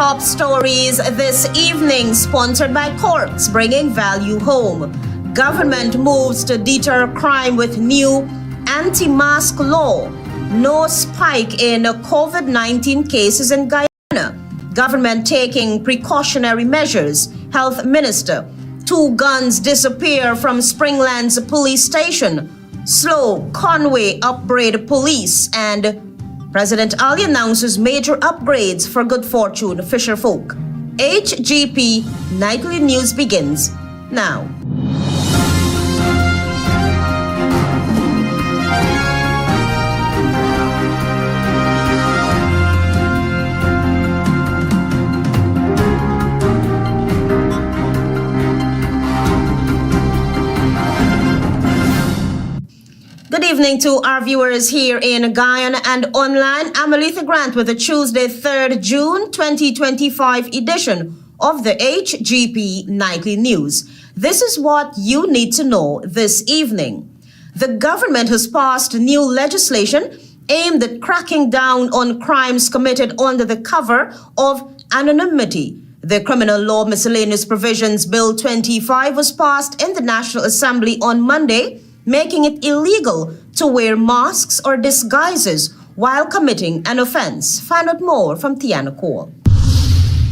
top stories this evening, sponsored by Corps, bringing value home. Government moves to deter crime with new anti-mask law. No spike in COVID-19 cases in Guyana. Government taking precautionary measures. Health Minister. 2 guns disappear from Springlands police station. SLOWE, Conway upbraid police, and President Ali announces major upgrades for good fortune fisherfolk. HGP Nightly News begins now. Good evening to our viewers here in Guyana and online. I'm ALETHEA Grant with the Tuesday, 3rd June 2025 edition of the HGP Nightly News. This is what you need to know this evening. The government has passed new legislation aimed at cracking down on crimes committed under the cover of anonymity. The Criminal Law Miscellaneous Provisions Bill 25 was passed in the National Assembly on Monday, making it illegal to wear masks or disguises while committing an offense. Find out more from Tiana Cole.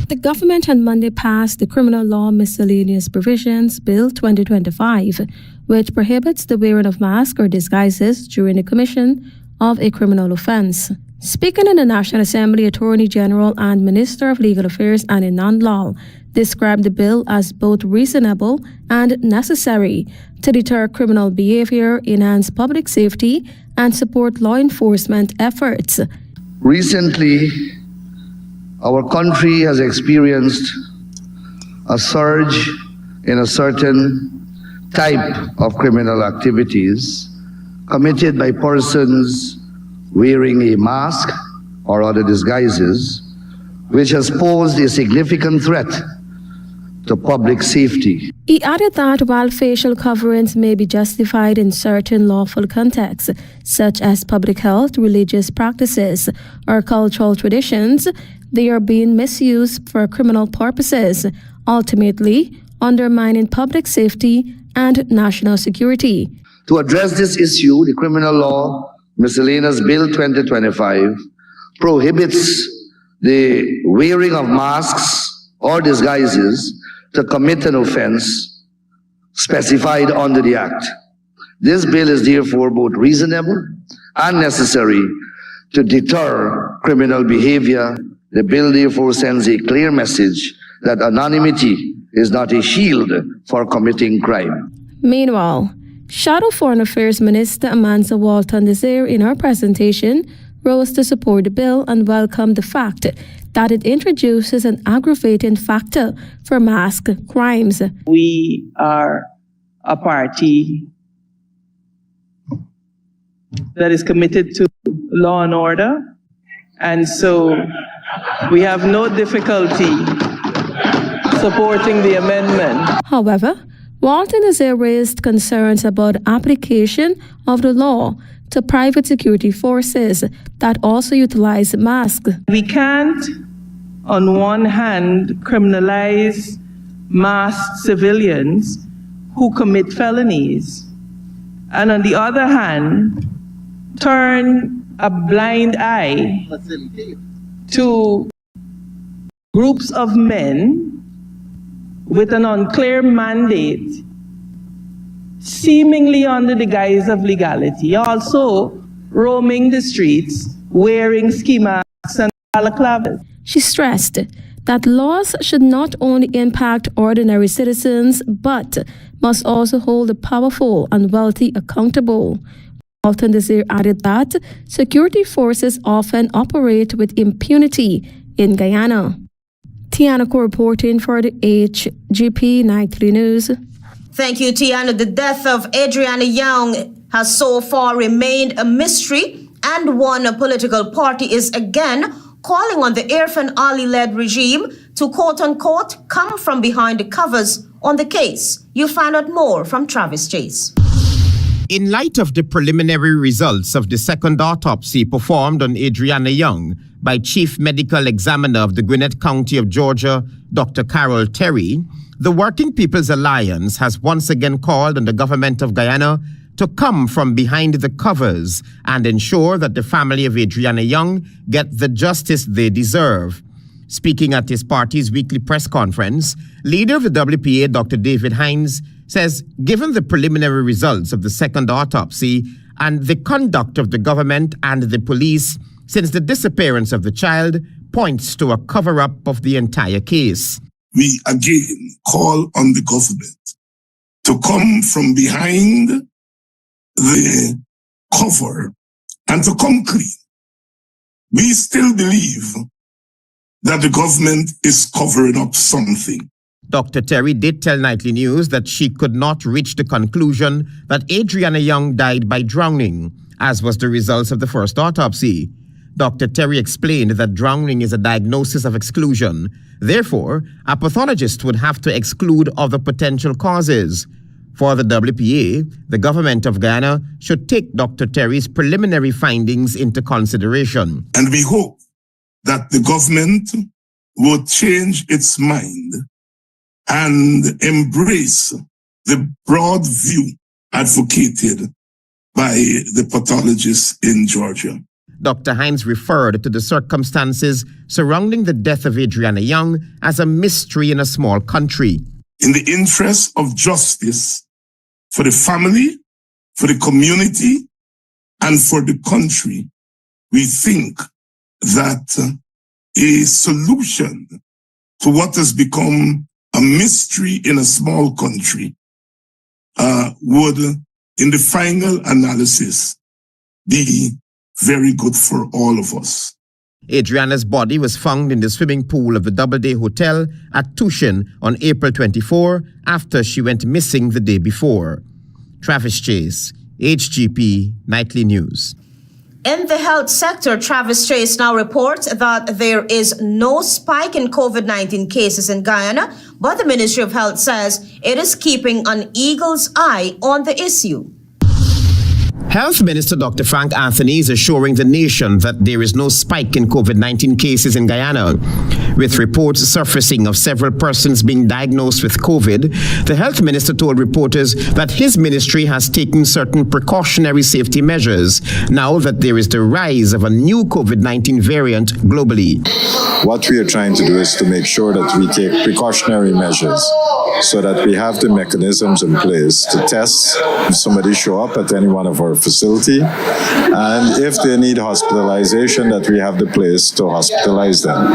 The government on Monday passed the Criminal Law Miscellaneous Provisions Bill 2025, which prohibits the wearing of masks or disguises during the commission of a criminal offense. Speaking in the National Assembly, Attorney General and Minister of Legal Affairs Annie Nandlall described the bill as both reasonable and necessary to deter criminal behavior, enhance public safety, and support law enforcement efforts. Recently, our country has experienced a surge in a certain type of criminal activities committed by persons wearing a mask or other disguises, which has posed a significant threat to public safety. He added that while facial coverings may be justified in certain lawful contexts, such as public health, religious practices, or cultural traditions, they are being misused for criminal purposes, ultimately undermining public safety and national security. To address this issue, the Criminal Law Miscellaneous Bill 2025 prohibits the wearing of masks or disguises to commit an offense specified under the Act. This bill is therefore both reasonable and necessary to deter criminal behavior. The bill therefore sends a clear message that anonymity is not a shield for committing crime. Meanwhile, Shadow Foreign Affairs Minister Amanda Walton-Desir in her presentation rose to support the bill and welcomed the fact that it introduces an aggravating factor for mask crimes. We are a party that is committed to law and order, and so we have no difficulty supporting the amendment. However, Walton-Desir raised concerns about application of the law to private security forces that also utilize masks. We can't, on one hand, criminalize masked civilians who commit felonies, and on the other hand, turn a blind eye to groups of men with an unclear mandate, seemingly under the guise of legality, also roaming the streets wearing ski masks and balaclavas. She stressed that laws should not only impact ordinary citizens, but must also hold the powerful and wealthy accountable. Walton-Desir added that security forces often operate with impunity in Guyana. Tiana Cole reporting for the HGP Nightly News. Thank you, Tiana. The death of Adriana Young has so far remained a mystery, and one political party is again calling on the Irfan Ali-led regime to quote-unquote come from behind the covers on the case. You'll find out more from Travis Chase. In light of the preliminary results of the second autopsy performed on Adriana Young by Chief Medical Examiner of the Gwinnett County of Georgia, Dr. Carol Terry, the Working People's Alliance has once again called on the government of Guyana to come from behind the covers and ensure that the family of Adriana Young get the justice they deserve. Speaking at his party's weekly press conference, leader of the WPA, Dr. David Hines, says given the preliminary results of the second autopsy and the conduct of the government and the police since the disappearance of the child points to a cover-up of the entire case. We again call on the government to come from behind the cover and to come clean. We still believe that the government is covering up something. Dr. Terry did tell Nightly News that she could not reach the conclusion that Adriana Young died by drowning, as was the results of the first autopsy. Dr. Terry explained that drowning is a diagnosis of exclusion. Therefore, a pathologist would have to exclude other potential causes. For the WPA, the government of Guyana should take Dr. Terry's preliminary findings into consideration. And we hope that the government will change its mind and embrace the broad view advocated by the pathologists in Georgia. Dr. Hines referred to the circumstances surrounding the death of Adriana Young as a mystery in a small country. In the interest of justice for the family, for the community, and for the country, we think that a solution to what has become a mystery in a small country would, in the final analysis, be very good for all of us. Adriana's body was found in the swimming pool of the Doubleday Hotel at Tushin on April 24 after she went missing the day before. Travis Chase, HGP Nightly News. In the health sector, Travis Chase now reports that there is no spike in COVID-19 cases in Guyana, but the Ministry of Health says it is keeping an eagle's eye on the issue. Health Minister Dr. Frank Anthony is assuring the nation that there is no spike in COVID-19 cases in Guyana. With reports surfacing of several persons being diagnosed with COVID, the health minister told reporters that his ministry has taken certain precautionary safety measures now that there is the rise of a new COVID-19 variant globally. What we are trying to do is to make sure that we take precautionary measures so that we have the mechanisms in place to test if somebody show up at any one of our facility, and if they need hospitalization, that we have the place to hospitalize them.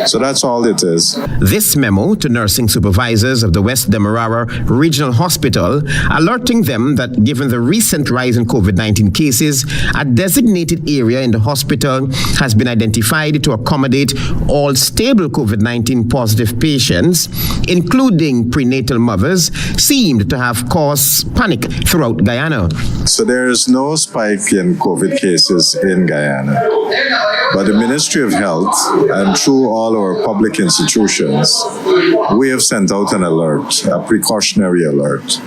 So that's all it is. This memo to nursing supervisors of the West Demerara Regional Hospital, alerting them that given the recent rise in COVID-19 cases, a designated area in the hospital has been identified to accommodate all stable COVID-19 positive patients, including prenatal mothers, seemed to have caused panic throughout Guyana. So there is no spike in COVID cases in Guyana. But the Ministry of Health, and through all our public institutions, we have sent out an alert, a precautionary alert,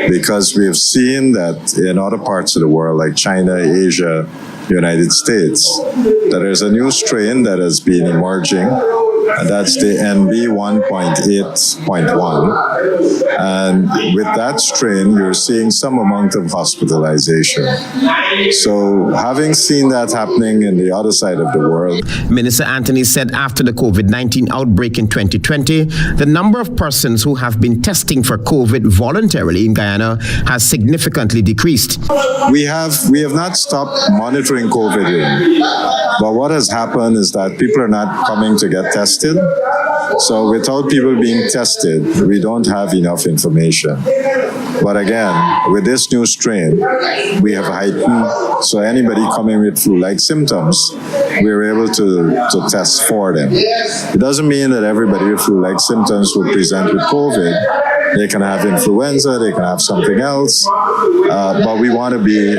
because we have seen that in other parts of the world, like China, Asia, United States, that there's a new strain that has been emerging, and that's the NB 1.8.1. And with that strain, you're seeing some amount of hospitalization. So having seen that happening in the other side of the world. Minister Anthony said after the COVID-19 outbreak in 2020, the number of persons who have been testing for COVID voluntarily in Guyana has significantly decreased. We have not stopped monitoring COVID, but what has happened is that people are not coming to get tested. So without people being tested, we don't have enough information. But again, with this new strain, we have heightened, so anybody coming with flu-like symptoms, we're able to test for them. It doesn't mean that everybody with flu-like symptoms will present with COVID, They can have influenza, they can have something else, but we want to be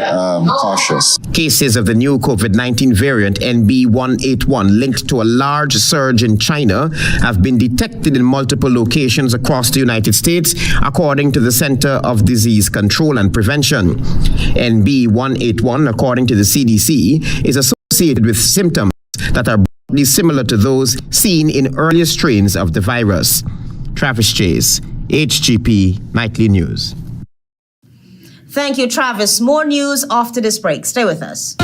cautious. Cases of the new COVID-19 variant NB181 linked to a large surge in China have been detected in multiple locations across the United States, according to the Center of Disease Control and Prevention. NB181, according to the CDC, is associated with symptoms that are broadly similar to those seen in earlier strains of the virus. Travis Chase, HGP Nightly News. Thank you, Travis. More news after this break. Stay with us.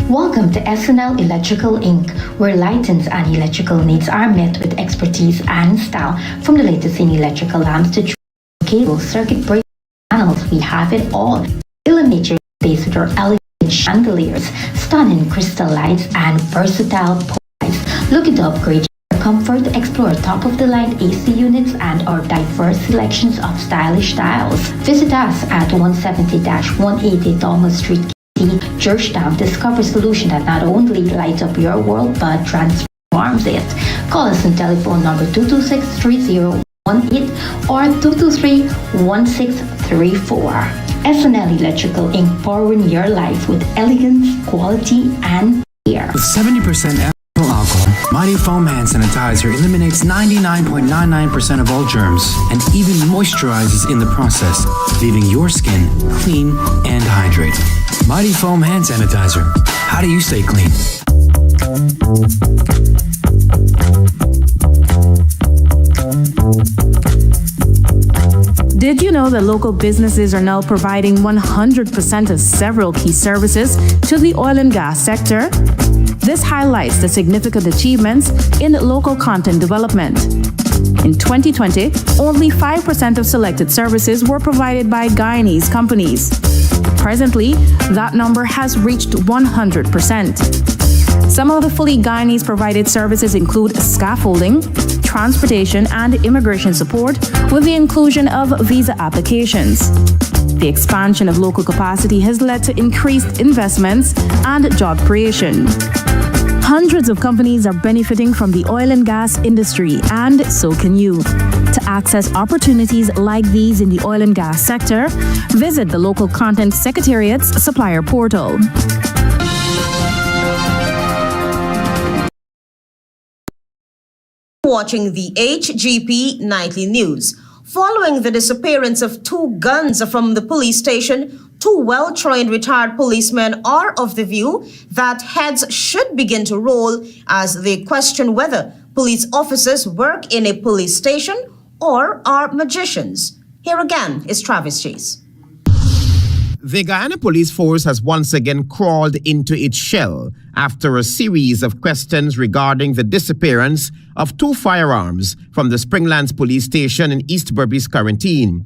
Welcome to SNL Electrical Inc., where lighting and electrical needs are met with expertise and style. From the latest in electrical lamps to cables, circuit breakers, panels, we have it all. Illuminate your space with our elegant chandeliers, stunning crystal lights, and versatile lights. Looking to upgrade your comfort? Explore top-of-the-line AC units and our diverse selections of stylish styles. Visit us at 170-180 Thomas Street, Georgetown. Discover a solution that not only lights up your world but transforms it. Call us on telephone number 226-3018 or 223-1634. SNL Electrical Inc., powering your life with elegance, quality, and care. With 70% ethyl alcohol, Mighty Foam Hand Sanitizer eliminates 99.99% of all germs and even moisturizes in the process, leaving your skin clean and hydrated. Mighty Foam Hand Sanitizer. How do you stay clean? Did you know that local businesses are now providing 100% of several key services to the oil and gas sector? This highlights the significant achievements in local content development. In 2020, only 5% of selected services were provided by Guyanese companies. Presently, that number has reached 100%. Some of the fully Guyanese provided services include scaffolding, transportation, and immigration support, with the inclusion of visa applications. The expansion of local capacity has led to increased investments and job creation. Hundreds of companies are benefiting from the oil and gas industry, and so can you. To access opportunities like these in the oil and gas sector, visit the local content secretariat's supplier portal. Watching the HGP Nightly News. Following the disappearance of 2 guns from the police station, 2 well-trained retired policemen are of the view that heads should begin to roll as they question whether police officers work in a police station or are magicians. Here again is Travis Chase. The Guyana Police Force has once again crawled into its shell after a series of questions regarding the disappearance of 2 firearms from the Springlands police station in East Berbice quarantine.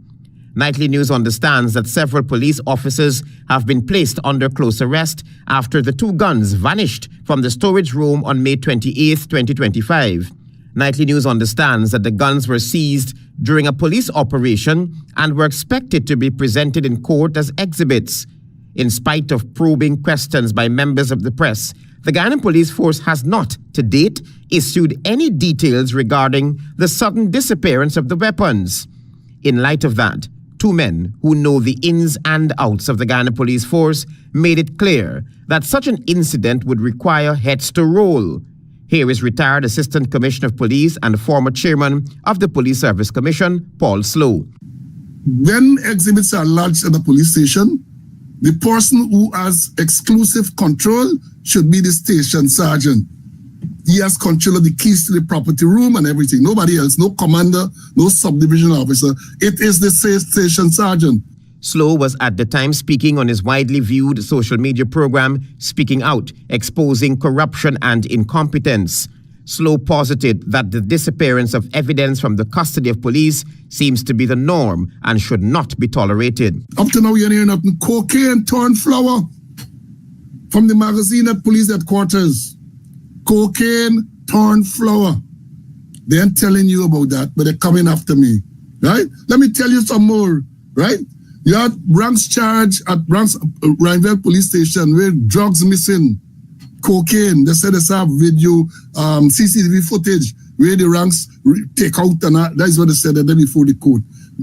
Nightly News understands that several police officers have been placed under close arrest after the 2 guns vanished from the storage room on May 28, 2025. Nightly News understands that the guns were seized during a police operation and were expected to be presented in court as exhibits. In spite of probing questions by members of the press, the Guyana Police Force has not, to date, issued any details regarding the sudden disappearance of the weapons. In light of that, 2 men who know the ins and outs of the Guyana Police Force made it clear that such an incident would require heads to roll. Here is retired Assistant Commissioner of Police and former Chairman of the Police Service Commission, Paul Slowe. When exhibits are lodged at the police station, the person who has exclusive control should be the station sergeant. He has control of the keys to the property room and everything. Nobody else, no commander, no subdivision officer. It is the station sergeant. SLOWE was at the time speaking on his widely viewed social media program, Speaking Out, exposing corruption and incompetence. SLOWE posited that the disappearance of evidence from the custody of police seems to be the norm and should not be tolerated. Up to now, you're hearing nothing. Cocaine, torn flower from the magazine at police headquarters. Cocaine, torn flower. They ain't telling you about that, but they're coming after me, right? Let me tell you some more, right? You had Bronx charge at Bronx Rhineville police station where drugs missing, cocaine. They said they have video, CCTV footage where the ranks take out, and that is what they said the day before the court.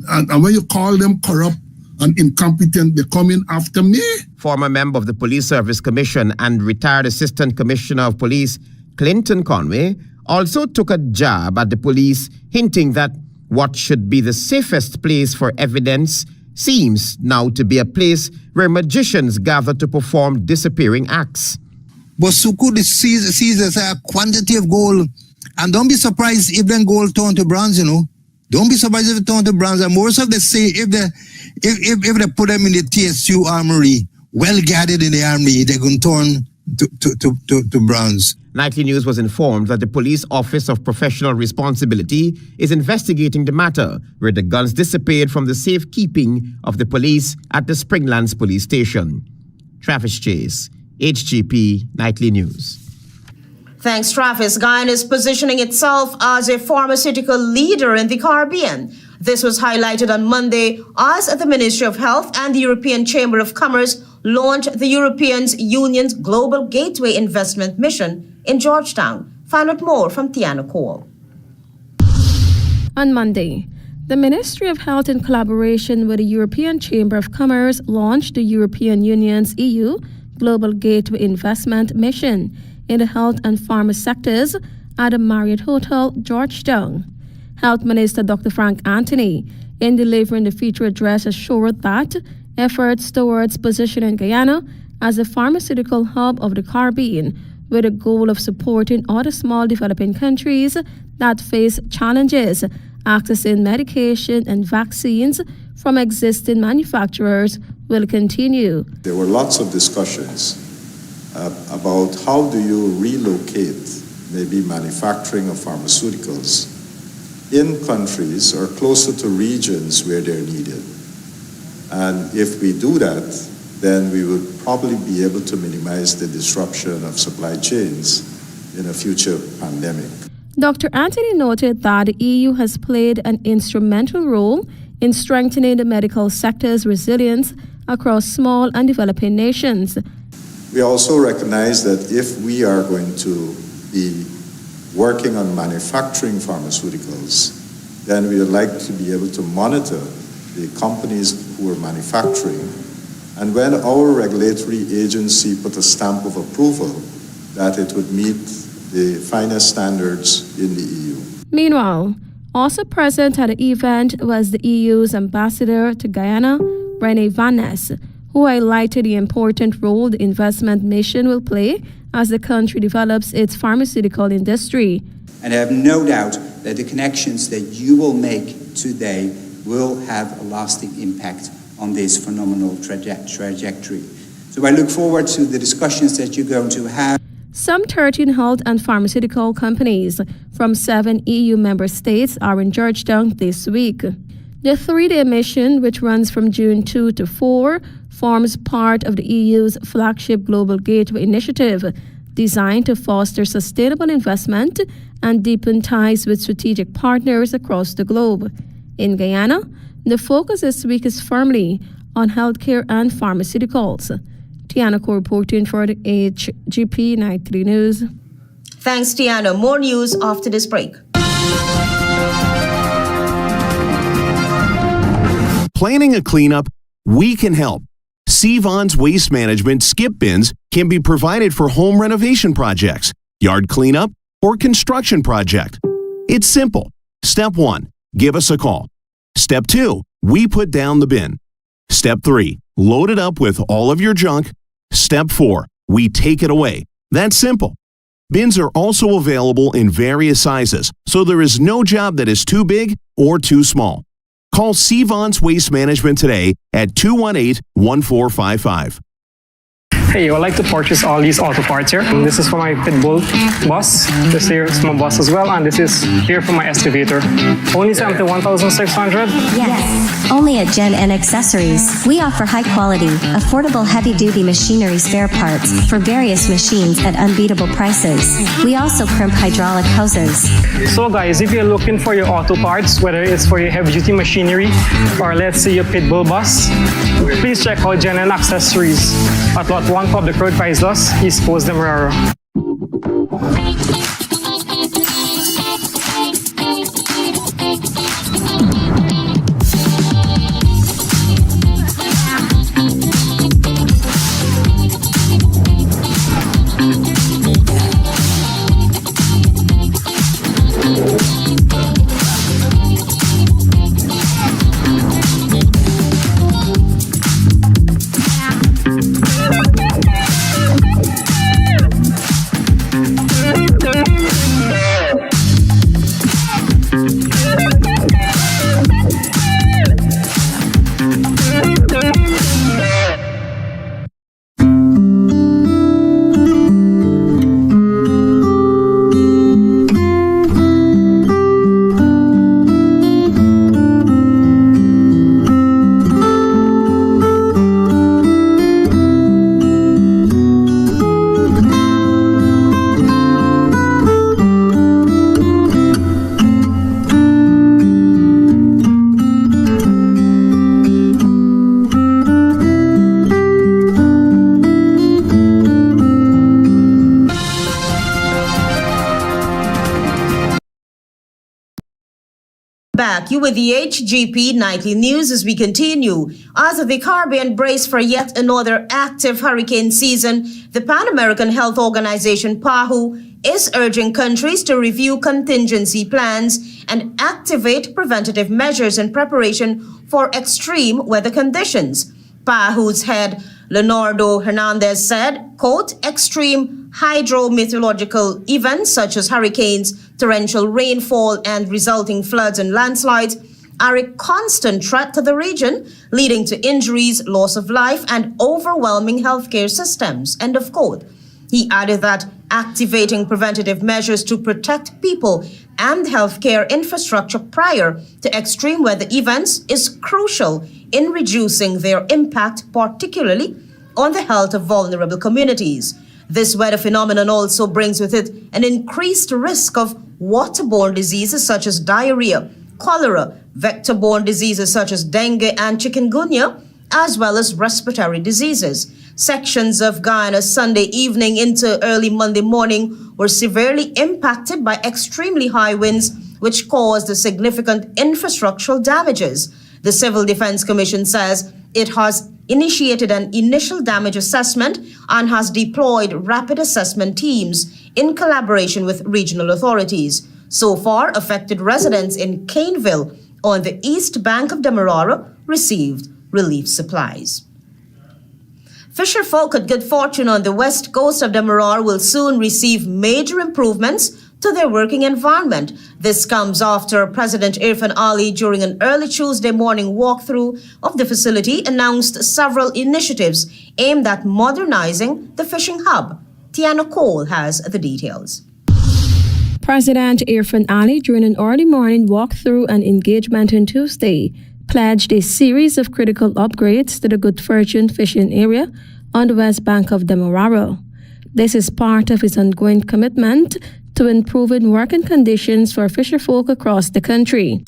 And when you call them corrupt and incompetent, they're coming after me. Former member of the Police Service Commission and retired Assistant Commissioner of Police Clinton Conway also took a jab at the police, hinting that what should be the safest place for evidence seems now to be a place where magicians gather to perform disappearing acts. But Suku seizes a quantity of gold, and don't be surprised if then gold turn to bronze, you know. Don't be surprised if it turn to bronze. And most of them say if they put them in the TSU armory, well guarded in the army, they're going to turn to bronze. Nightly News was informed that the Police Office of Professional Responsibility is investigating the matter, where the guns disappeared from the safekeeping of the police at the Springlands police station. Travis Chase, HGP Nightly News. Thanks, Travis. Guyana is positioning itself as a pharmaceutical leader in the Caribbean. This was highlighted on Monday as the Ministry of Health and the European Chamber of Commerce launched the European Union's Global Gateway Investment Mission in Georgetown. Find out more from Tiana Cole. On Monday, the Ministry of Health, in collaboration with the European Chamber of Commerce, launched the European Union's EU Global Gateway Investment Mission in the health and pharma sectors at the Marriott Hotel, Georgetown. Health Minister Dr. Frank Anthony, in delivering the feature address, assured that efforts towards positioning Guyana as a pharmaceutical hub of the Caribbean, with a goal of supporting other small developing countries that face challenges accessing medication and vaccines from existing manufacturers, will continue. There were lots of discussions about how do you relocate maybe manufacturing of pharmaceuticals in countries or closer to regions where they're needed. And if we do that, then we would probably be able to minimize the disruption of supply chains in a future pandemic. Dr. Anthony noted that the EU has played an instrumental role in strengthening the medical sector's resilience across small and developing nations. We also recognize that if we are going to be working on manufacturing pharmaceuticals, then we would like to be able to monitor the companies who are manufacturing. And when our regulatory agency put a stamp of approval, that it would meet the finest standards in the EU. Meanwhile, also present at the event was the EU's ambassador to Guyana, René Van Ness, who highlighted the important role the investment mission will play as the country develops its pharmaceutical industry. And I have no doubt that the connections that you will make today will have a lasting impact on this phenomenal trajectory. So I look forward to the discussions that you're going to have. Some 13 health and pharmaceutical companies from 7 EU member states are in Georgetown this week. The 3-day mission, which runs from June 2 to 4, forms part of the EU's flagship Global Gateway initiative, designed to foster sustainable investment and deepen ties with strategic partners across the globe. In Guyana, the focus this week is firmly on healthcare and pharmaceuticals. Tiana Ko reporting for the HGP Nightly News. Thanks, Tiana. More news after this break. Planning a cleanup? We can help. Sevon's Waste Management skip bins can be provided for home renovation projects, yard cleanup, or construction project. It's simple. Step 1, give us a call. Step 2, we put down the bin. Step 3, load it up with all of your junk. Step 4, we take it away. That's simple. Bins are also available in various sizes, so there is no job that is too big or too small. Call Sevon's Waste Management today at 218-1455. Hey, I would like to purchase all these auto parts here. This is for my Pitbull bus. This here is my bus as well, and this is here for my excavator. Only 1,600? Yes, only at Gen N Accessories. We offer high-quality, affordable heavy-duty machinery spare parts for various machines at unbeatable prices. We also crimp hydraulic hoses. So guys, if you're looking for your auto parts, whether it's for your heavy-duty machinery or let's say your Pitbull bus, please check out Gen N Accessories at Lot 1 Public Road, Priceless, East Coast, Demerara. Back, you with the HGP Nightly News as we continue. As the Caribbean brace for yet another active hurricane season, the Pan American Health Organization, PAHO, is urging countries to review contingency plans and activate preventative measures in preparation for extreme weather conditions. PAHO's head, Leonardo Hernandez, said, quote, extreme hydrometeorological events such as hurricanes, torrential rainfall, and resulting floods and landslides are a constant threat to the region, leading to injuries, loss of life, and overwhelming healthcare systems, end of quote. He added that activating preventative measures to protect people and healthcare infrastructure prior to extreme weather events is crucial in reducing their impact, particularly on the health of vulnerable communities. This weather phenomenon also brings with it an increased risk of waterborne diseases such as diarrhea, cholera, vector-borne diseases such as dengue and chikungunya, as well as respiratory diseases. Sections of Guyana Sunday evening into early Monday morning were severely impacted by extremely high winds, which caused significant infrastructural damages. The Civil Defense Commission says it has initiated an initial damage assessment and has deployed rapid assessment teams in collaboration with regional authorities. So far, affected residents in Caneville on the east bank of Demerara received relief supplies. Fisher folk at Good Fortune on the west coast of Demerara will soon receive major improvements to their working environment. This comes after President Irfan Ali, during an early Tuesday morning walkthrough of the facility, announced several initiatives aimed at modernizing the fishing hub. Tiana Cole has the details. President Irfan Ali, during an early morning walkthrough and engagement on Tuesday, pledged a series of critical upgrades to the Good Fortune fishing area on the west bank of Demerara. This is part of his ongoing commitment to improving working conditions for fisherfolk across the country.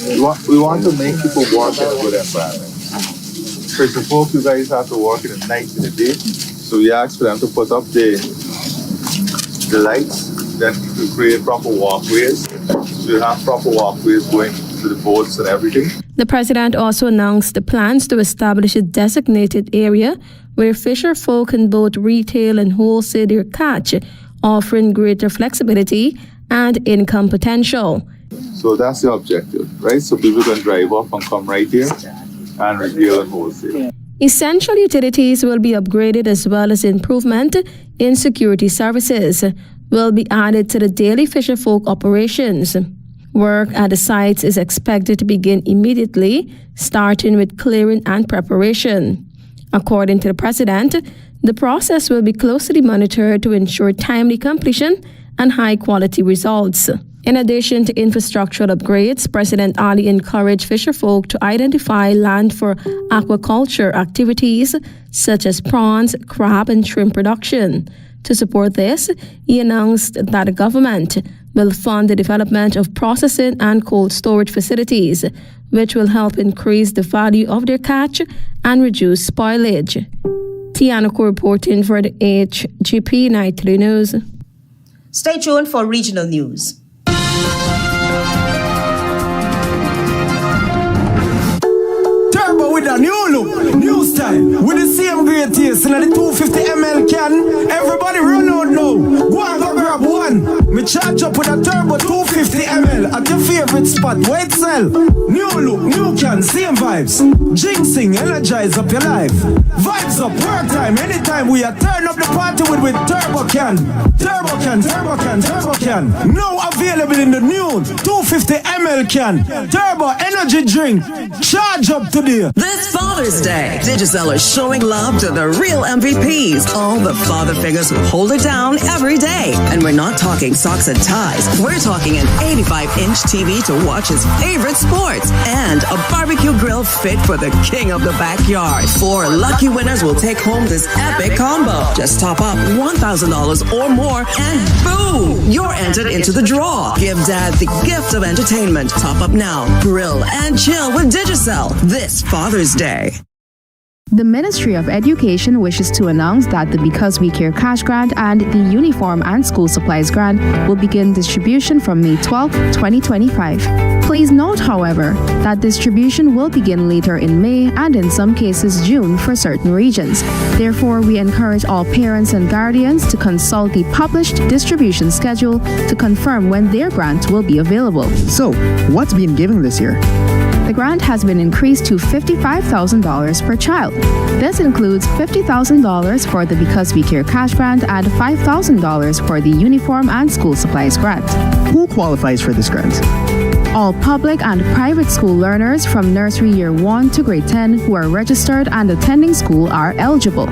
We want to make people work in a good environment. Fisherfolk, you guys have to work in the night and the day, so we ask for them to put up the lights, then to create proper walkways. So you have proper walkways going to the boats and everything. The president also announced the plans to establish a designated area where fisherfolk can both retail and wholesale their catch, offering greater flexibility and income potential. So that's the objective, right? So people can drive off and come right here and retail and wholesale. Essential utilities will be upgraded as well as improvement in security services. will be added to the daily fisherfolk operations. Work at the sites is expected to begin immediately, starting with clearing and preparation. According to the President, the process will be closely monitored to ensure timely completion and high-quality results. In addition to infrastructural upgrades, President Ali encouraged fisherfolk to identify land for aquaculture activities such as prawns, crab, and shrimp production. To support this, he announced that the government will fund the development of processing and cold storage facilities, which will help increase the value of their catch and reduce spoilage. Tianoko reporting for the HGP Nightly News. Stay tuned for regional news. Turbo with a new look, new style, with the same great taste in the 250 ml can. Everybody run out now. Go and go grab one. Me charge up with a turbo 250 ml at your favorite spot. Where it sell. New look, new can, same vibes. Jinxing, energize up your life. Vibes up, work time, anytime we are turn up the party with turbo can. Turbo can, turbo can, turbo can. Now available in the new 250 ml can. Turbo energy drink. Charge up today. This Father's Day, Digicel is showing love to the real MVPs, all the father figures who hold it down every day. And we're not talking socks and ties. We're talking an 85-inch TV to watch his favorite sports and a barbecue grill fit for the king of the backyard. 4 lucky winners will take home this epic combo. Just top up $1,000 or more and boom, you're entered into the draw. Give dad the gift of entertainment. Top up now, grill and chill with Digicel this Father's Day. The Ministry of Education wishes to announce that the Because We Care Cash Grant and the Uniform and School Supplies Grant will begin distribution from May 12, 2025. Please note, however, that distribution will begin later in May and in some cases June for certain regions. Therefore, we encourage all parents and guardians to consult the published distribution schedule to confirm when their grant will be available. So, what's been given this year? The grant has been increased to $55,000 per child. This includes $50,000 for the Because We Care Cash Grant and $5,000 for the Uniform and School Supplies Grant. Who qualifies for this grant? All public and private school learners from nursery year 1 to grade 10 who are registered and attending school are eligible.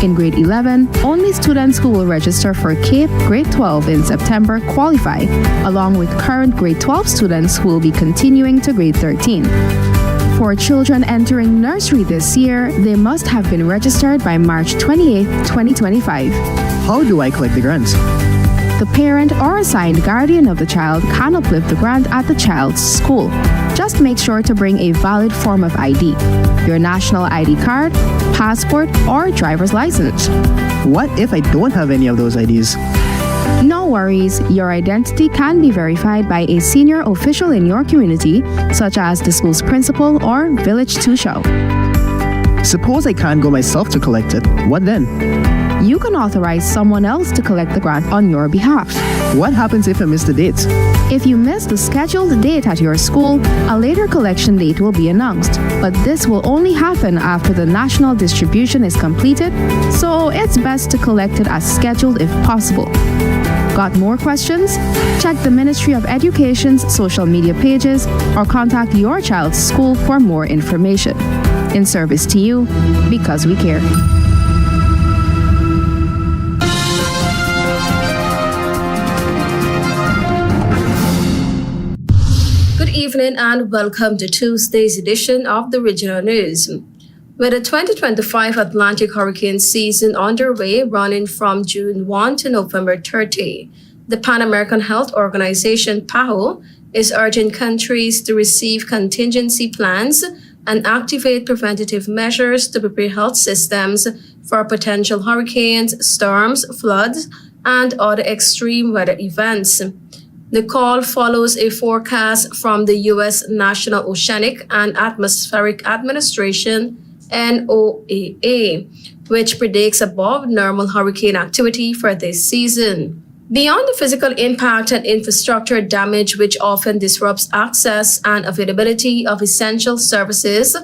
In grade 11, only students who will register for CAPE grade 12 in September qualify, along with current grade 12 students who will be continuing to grade 13. For children entering nursery this year, they must have been registered by March 28, 2025. How do I collect the grants? The parent or assigned guardian of the child can uplift the grant at the child's school. Just make sure to bring a valid form of ID, your national ID card, passport, or driver's license. What if I don't have any of those IDs? No worries, your identity can be verified by a senior official in your community, such as the school's principal or village tusho. Suppose I can't go myself to collect it. What then? You can authorize someone else to collect the grant on your behalf. What happens if I miss the dates? If you miss the scheduled date at your school, a later collection date will be announced. But this will only happen after the national distribution is completed, so it's best to collect it as scheduled if possible. Got more questions? Check the Ministry of Education's social media pages or contact your child's school for more information. In service to you, because we care. Good evening and welcome to Tuesday's edition of the Regional News. With the 2025 Atlantic hurricane season underway running from June 1 to November 30, the Pan American Health Organization, PAHO, is urging countries to receive contingency plans and activate preventative measures to prepare health systems for potential hurricanes, storms, floods, and other extreme weather events. The call follows a forecast from the U.S. National Oceanic and Atmospheric Administration, NOAA, which predicts above normal hurricane activity for this season. Beyond the physical impact and infrastructure damage, which often disrupts access and availability of essential services,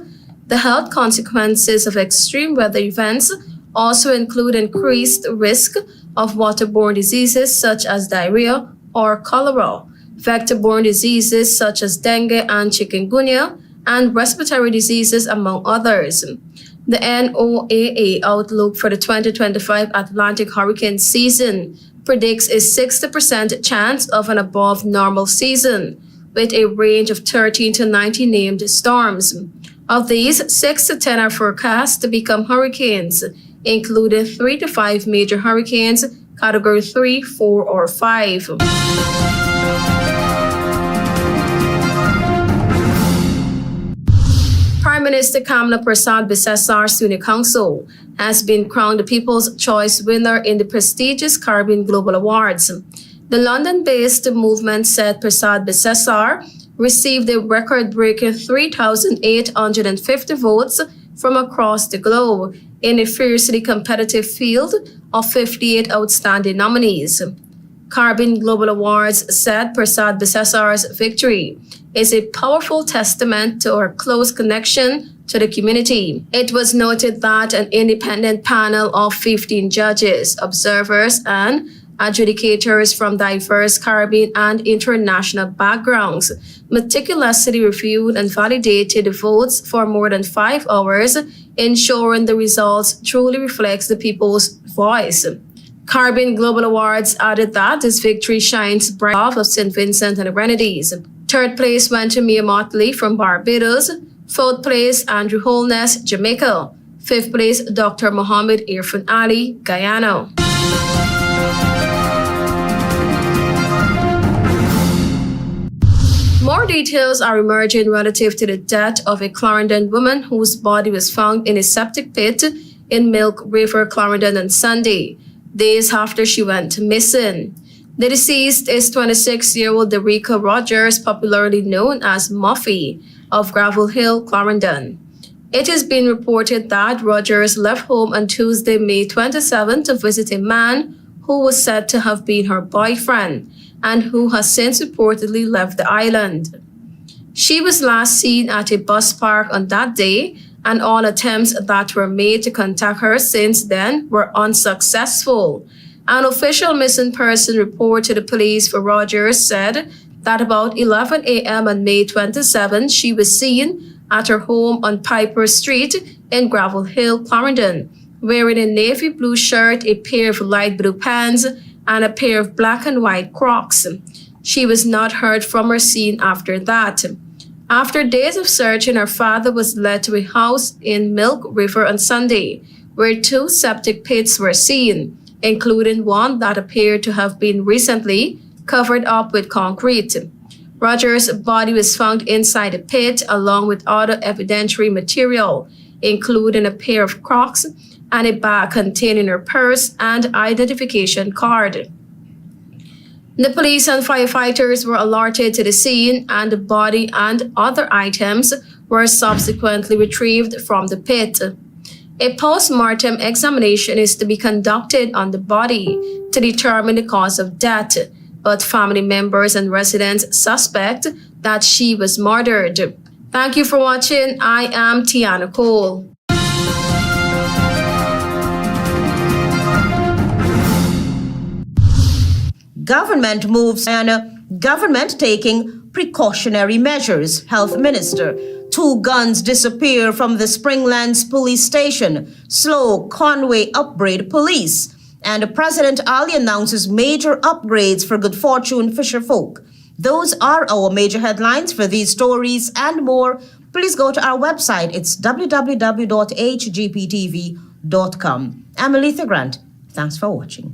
the health consequences of extreme weather events also include increased risk of waterborne diseases such as diarrhea or cholera, vector-borne diseases such as dengue and chikungunya, and respiratory diseases, among others. The NOAA outlook for the 2025 Atlantic hurricane season predicts a 60% chance of an above-normal season, with a range of 13 to 90 named storms. Of these, 6 to 10 are forecast to become hurricanes, including 3 to 5 major hurricanes, Category 3, 4, or 5. Prime Minister Kamla Persad-Bissessar's Senior Council has been crowned the People's Choice winner in the prestigious Caribbean Global Awards. The London-based movement said Persad-Bissessar received a record-breaking 3,850 votes from across the globe in a fiercely competitive field of 58 outstanding nominees. Caribbean Global Awards said Persad-Bissessar's victory is a powerful testament to our close connection to the community. It was noted that an independent panel of 15 judges, observers, and adjudicators from diverse Caribbean and international backgrounds meticulously reviewed and validated the votes for more than 5 hours, ensuring the results truly reflects the people's voice. Caribbean Global Awards added that this victory shines bright off of St. Vincent and the Grenadines. Third place went to Mia Motley from Barbados. Fourth place, Andrew Holness, Jamaica. Fifth place, Dr. Mohammed Irfan Ali, Guyana. More details are emerging relative to the death of a Clarendon woman whose body was found in a septic pit in Milk River, Clarendon on Sunday, days after she went missing. The deceased is 26-year-old Derica Rogers, popularly known as Muffy, of Gravel Hill, Clarendon. It has been reported that Rogers left home on Tuesday, May 27 to visit a man who was said to have been her boyfriend and who has since reportedly left the island. She was last seen at a bus park on that day, and all attempts that were made to contact her since then were unsuccessful. An official missing person report to the police for Rogers said that about 11 a.m. on May 27, she was seen at her home on Piper Street in Gravel Hill, Clarendon, wearing a navy blue shirt, a pair of light blue pants, and a pair of black and white Crocs. She was not heard from or seen after that. After days of searching, her father was led to a house in Milk River on Sunday, where 2 septic pits were seen, including one that appeared to have been recently covered up with concrete. Rogers' body was found inside the pit along with other evidentiary material, including a pair of Crocs and a bag containing her purse and identification card. The police and firefighters were alerted to the scene, and the body and other items were subsequently retrieved from the pit. A post-mortem examination is to be conducted on the body to determine the cause of death, but family members and residents suspect that she was murdered. Thank you for watching. I am Tiana Cole. Government moves and government taking precautionary measures. Health Minister. 2 guns disappear from the Springlands police station. SLOWE, Conway upbraid police. And President Ali announces major upgrades for good fortune fisherfolk. Those are our major headlines. For these stories and more, please go to our website. It's www.hgptv.com. I'm ALETHEA Grant. Thanks for watching.